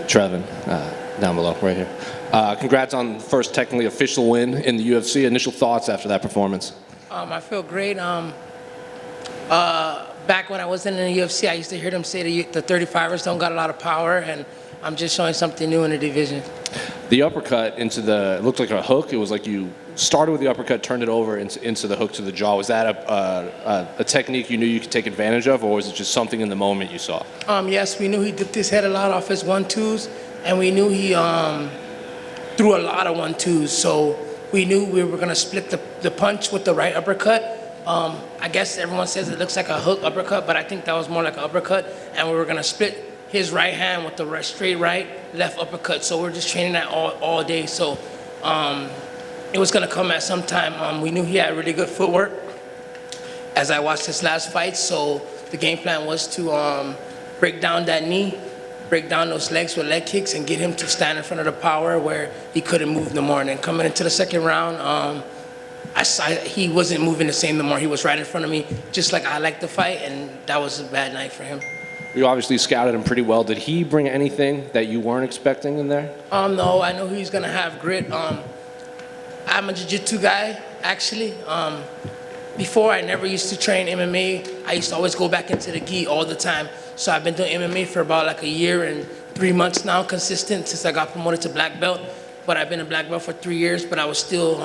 Trevin, down below, right here. Congrats on the first technically official win in the UFC. Initial thoughts after that performance? I feel great. Back when I wasn't in the UFC, I used to hear them say the 35ers don't got a lot of power, and I'm just showing something new in the division. The uppercut into it looked like a hook. It was like you started with the uppercut, turned it over into the hook to the jaw. Was that a technique you knew you could take advantage of, or was it just something in the moment you saw? Yes, we knew he dipped his head a lot off his 1-2s, and we knew he threw a lot of 1-2s. So we knew we were going to split the punch with the right uppercut. I guess everyone says it looks like a hook uppercut, but I think that was more like an uppercut, and we were going to split his right hand with the straight right, left uppercut. So we're just training that all day. So it was going to come at some time. We knew he had really good footwork as I watched his last fight. So the game plan was to break down that knee, break down those legs with leg kicks, and get him to stand in front of the power where he couldn't move no more. And then coming into the second round, he wasn't moving the same no more. He was right in front of me, just like I liked the fight, and that was a bad night for him. You obviously scouted him pretty well. Did he bring anything that you weren't expecting in there? No, I know he's gonna have grit. I'm a jiu-jitsu guy, actually. Before, I never used to train MMA. I used to always go back into the gi all the time. So I've been doing MMA for about like a year and 3 months now, consistent, since I got promoted to black belt. But I've been a black belt for 3 years, but I was still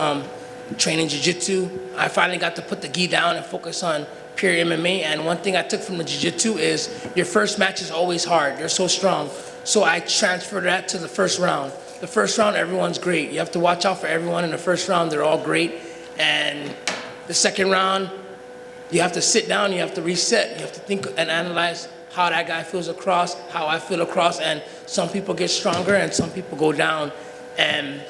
training jiu-jitsu. I finally got to put the gi down and focus on pure MMA, and one thing I took from the jiu-jitsu is your first match is always hard. You're so strong. So I transferred that to the first round. The first round, everyone's great. You have to watch out for everyone in the first round. They're all great. And the second round, you have to sit down, you have to reset, you have to think and analyze how that guy feels across, how I feel across, and some people get stronger and some people go down. And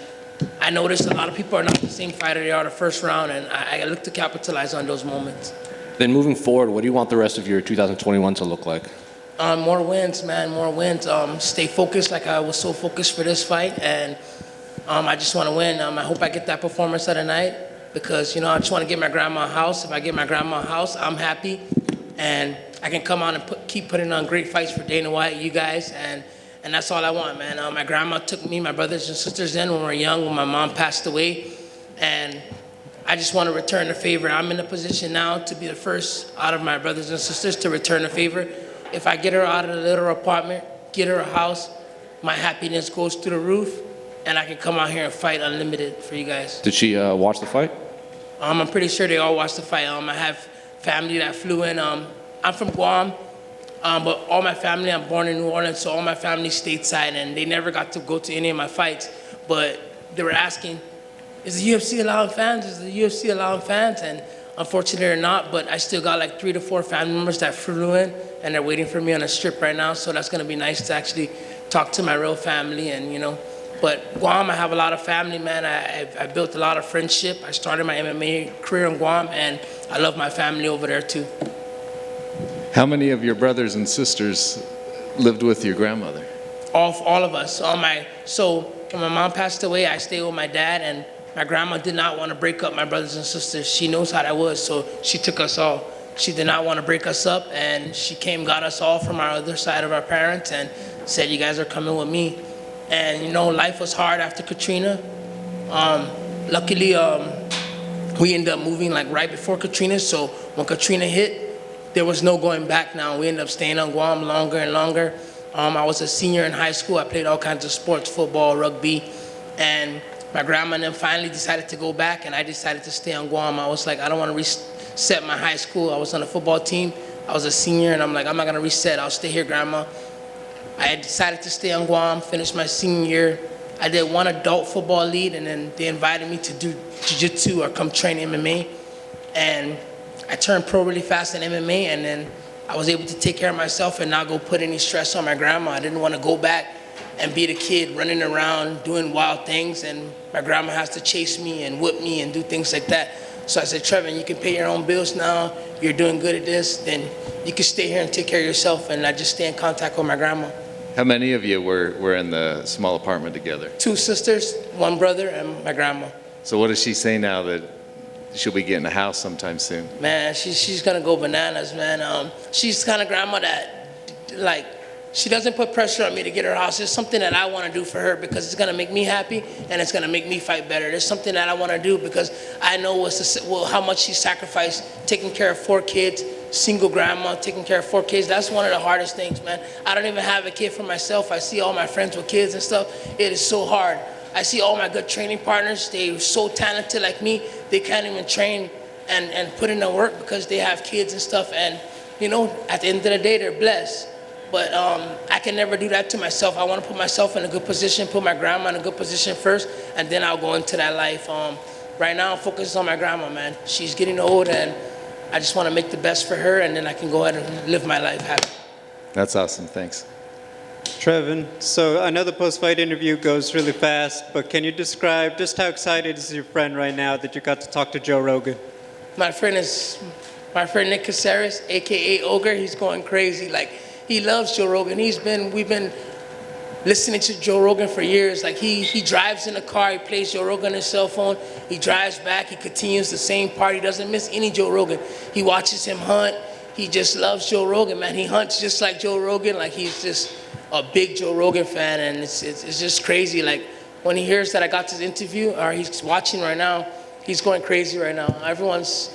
I noticed a lot of people are not the same fighter they are the first round, and I look to capitalize on those moments. Then moving forward, what do you want the rest of your 2021 to look like? More wins, man, more wins. Stay focused like I was so focused for this fight, and I just want to win. I hope I get that performance of the night because, I just want to get my grandma a house. If I get my grandma a house, I'm happy, and I can come on and keep putting on great fights for Dana White, you guys, and that's all I want, man. My grandma took me, my brothers and sisters in when we were young, when my mom passed away, and I just want to return the favor. I'm in a position now to be the first out of my brothers and sisters to return the favor. If I get her out of the little apartment, get her a house, my happiness goes through the roof, and I can come out here and fight unlimited for you guys. Did she watch the fight? I'm pretty sure they all watched the fight. I have family that flew in. I'm from Guam, but all my family, I'm born in New Orleans, so all my family stateside, and they never got to go to any of my fights. But they were asking, is the UFC allowing fans? Is the UFC allowing fans? And unfortunately, they're not, but I still got like 3 to 4 family members that flew in, and they're waiting for me on a strip right now, so that's gonna be nice to actually talk to my real family, and But Guam, I have a lot of family, man. I built a lot of friendship. I started my MMA career in Guam, and I love my family over there too. How many of your brothers and sisters lived with your grandmother? All of us. So when my mom passed away, I stayed with my dad, and my grandma did not want to break up my brothers and sisters. She knows how that was, so she took us all. She did not want to break us up, and she got us all from our other side of our parents and said, you guys are coming with me. And life was hard after Katrina. Luckily, we ended up moving like right before Katrina, so when Katrina hit, there was no going back now. We ended up staying on Guam longer and longer. I was a senior in high school. I played all kinds of sports, football, rugby, and my grandma and them finally decided to go back, and I decided to stay on Guam. I was like, I don't want to reset my high school. I was on a football team. I was a senior, and I'm like, I'm not going to reset. I'll stay here, Grandma. I had decided to stay on Guam, finish my senior year. I did one adult football league, and then they invited me to do jiu-jitsu or come train MMA. And I turned pro really fast in MMA, and then I was able to take care of myself and not go put any stress on my grandma. I didn't want to go back and be the kid running around doing wild things, and my grandma has to chase me and whip me and do things like that. So I said, Trevin, you can pay your own bills now. You're doing good at this. Then you can stay here and take care of yourself, and I just stay in contact with my grandma. How many of you were in the small apartment together? 2 sisters, 1 brother, and my grandma. So what does she say now that she'll be getting a house sometime soon? Man, she's gonna go bananas, man. She's the kind of grandma that, like, she doesn't put pressure on me to get her house. It's something that I want to do for her because it's gonna make me happy and it's gonna make me fight better. There's something that I want to do because I know how much she sacrificed taking care of 4 kids, single grandma, taking care of 4 kids. That's one of the hardest things, man. I don't even have a kid for myself. I see all my friends with kids and stuff. It is so hard. I see all my good training partners. They're so talented like me. They can't even train and put in the work because they have kids and stuff. And, you know, at the end of the day, they're blessed. But I can never do that to myself. I want to put myself in a good position, put my grandma in a good position first, and then I'll go into that life. Right now, I'm focused on my grandma, man. She's getting old, and I just want to make the best for her, and then I can go ahead and live my life happy. That's awesome. Thanks. Trevin, so I know the post-fight interview goes really fast, but can you describe just how excited is your friend right now that you got to talk to Joe Rogan? My friend Nick Caceres, aka Ogre. He's going crazy. Like, he loves Joe Rogan. We've been listening to Joe Rogan for years. Like, he drives in the car, he plays Joe Rogan on his cell phone, he drives back, he continues the same part. He doesn't miss any Joe Rogan. He watches him hunt. He just loves Joe Rogan, man. He hunts just like Joe Rogan. Like, he's just a big Joe Rogan fan, and it's just crazy. Like, when he hears that I got this interview, or he's watching right now, he's going crazy right now. Everyone's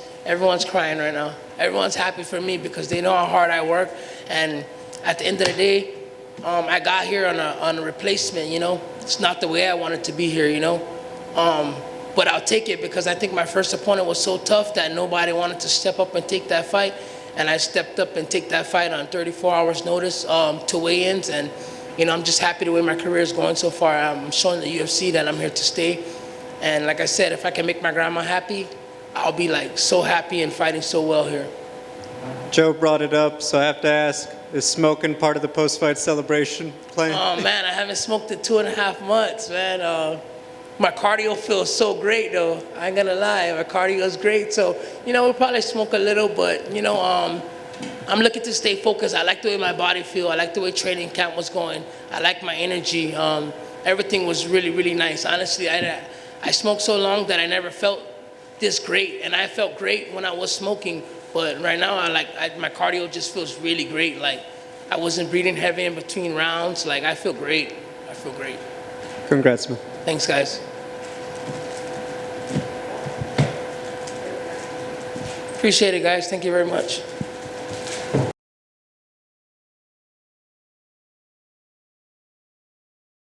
crying right now. Everyone's happy for me because they know how hard I work, and at the end of the day, I got here on a replacement, you know. It's not the way I wanted to be here, you know. But I'll take it because I think my first opponent was so tough that nobody wanted to step up and take that fight. And I stepped up and take that fight on 34 hours notice to weigh-ins. And, you know, I'm just happy the way my career is going so far. I'm showing the UFC that I'm here to stay. And like I said, if I can make my grandma happy, I'll be like so happy and fighting so well here. Joe brought it up, so I have to ask, is smoking part of the post-fight celebration plan? Oh, man, I haven't smoked in 2.5 months, man. My cardio feels so great, though. I ain't gonna lie, my cardio is great. So, you know, we'll probably smoke a little, but, you know, I'm looking to stay focused. I like the way my body feel. I like the way training camp was going. I like my energy. Everything was really, really nice. Honestly, I smoked so long that I never felt this great, and I felt great when I was smoking. But right now, my cardio just feels really great. Like, I wasn't breathing heavy in between rounds. Like, I feel great. I feel great. Congrats, man. Thanks, guys. Appreciate it, guys. Thank you very much.